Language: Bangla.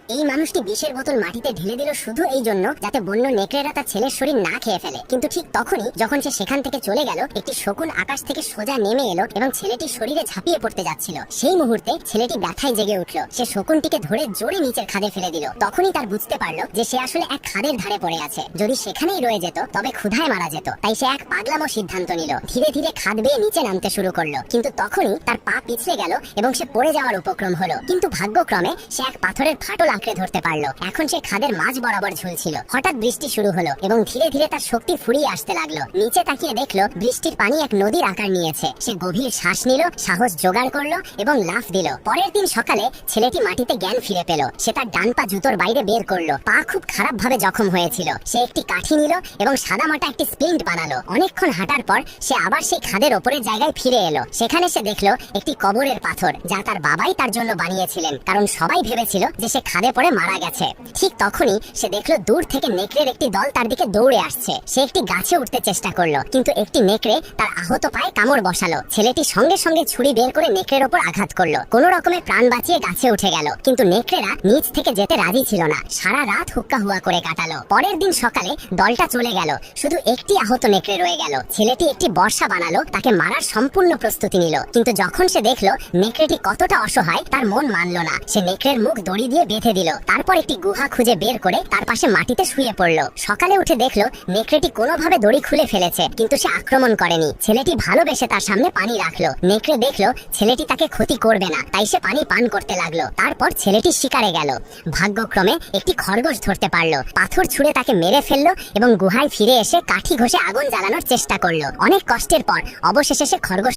এই মানুষটি বিষের বোতল মাটিতে ঢেলে দিল শুধু এই জন্য যাতে বন্য নেকড়েরা তার ছেলের শরীর না খেয়ে ফেলে। কিন্তু ঠিক তখনই যখন সে সেখান থেকে চলে গেল, একটি শকুন আকাশ থেকে সোজা নেমে এলো এবং ছেলেটির শরীরে ঝাঁপিয়ে পড়তে যাচ্ছিল। সেই মুহূর্তে ছেলেটি ব্যথায় জেগে উঠল। সে শকুনটিকে ধরে জোরে নিচের খাদে ফেলে দিল। তখনই তার বুঝতে পারলো যে সে আসলে এক খাদের ধারে পড়ে আছে। যদি সেখানেই রয়ে যেত তবে ক্ষুধায় মারা যেত। তাই সে এক পাগলামো সিদ্ধান্ত নিল। ধীরে ধীরে খাদ বেয়ে নিচে নামতে শুরু করলো। কিন্তু তখনই তার পা পিছলে গেল এবং সে পড়ে যাওয়ার উপক্রম হলো। কিন্তু ভাগ্যক্রমে সে এক পাথরের ফাটল আঁকড়ে ধরতে পারলো। এখন সে খাদের মাঝ বরাবর ঝুলছিল। হঠাৎ বৃষ্টি শুরু হলো এবং ধীরে ধীরে তার শক্তি ফুরিয়ে আসতে লাগলো। নিচে তাকিয়ে দেখলো বৃষ্টির পানি এক নদীর আকার নিয়েছে। সে গভীর শ্বাস নিল, সাহস জোগাড় করলো এবং লাফ দিল। পরের দিন সকালে ছেলেটি মাটিতে জ্ঞান ফিরে পেল। সে তার ডান পা জুতোর বাইরে বের করলো। পা খুব খারাপ ভাবে জখম হয়েছিল। সে একটি কাঠি নিল এবং সাদামাটা একটি স্প্লিন্ট বানালো। অনেকক্ষণ হাঁটার পর সে আবার সেই খাদের ওপরের জায়গায় ফিরে এলো। সেখানে সে দেখলো একটি কবরের পাথর, যা তার বাবাই তার জন্য বানিয়েছিলেন, কারণ সবাই ভেবেছিল যে সে খাদে পড়ে মারা গেছে। ঠিক তখনই সে দেখলো দূর থেকে নেকড়ের একটি দল তার দিকে দৌড়ে আসছে। সে একটি গাছে উঠতে চেষ্টা করলো, কিন্তু একটি নেকড়ে তার আহত পায়ে কামড় বসালো। ছেলেটি সঙ্গে সঙ্গে ছুরি বের করে নেকড়ের ওপর আঘাত করলো। কোনো রকমে প্রাণ বাঁচিয়ে গাছে উঠে গেল। কিন্তু নেকড়েরা নিচ থেকে যেতে রাজি ছিল না। সারা রাত হুক্কা হুয়া করে কাটালো। পরের দিন সকালে দলটা চলে গেল। শুধু একটি আহত নেকড়ে রয়ে গেল। ছেলেটি একটি বর্শা বানালো, তাকে মারার সম্পূর্ণ প্রস্তুতি নিল। কিন্তু যখন সে দেখলো নেকড়েটি কতটা অসহায়, তার মন মানলো না। সে নেকড়ের মুখ দড়ি দিয়ে বেঁধে দিল। তারপর একটি গুহা খুঁজে বের করে তার পাশে মাটিতে শুয়ে পড়লো। সকালে উঠে দেখলো নেকড়েটি কোনোভাবে দড়ি খুলে ফেলেছে, কিন্তু সে আক্রমণ করেনি। ছেলেটি ভালোবেসে তার সামনে পানি রাখলো। নেকড়ে দেখলো ছেলেটি তাকে ক্ষতি করবে না, তাই সে পানি পান করতে লাগলো। তারপর ছেলেটি শিকারে গেল। ভাগ্যক্রমে একটি খরগোশ ধরতে পারলো। পাথর ছুঁড়ে তাকে মেরে ফেললো এবং গুহায় ফিরে এসে কাঠি ঘষে আগুন জ্বালানোর চেষ্টা করলো। অনেক কষ্টের পর অবশেষে সে খরগোশ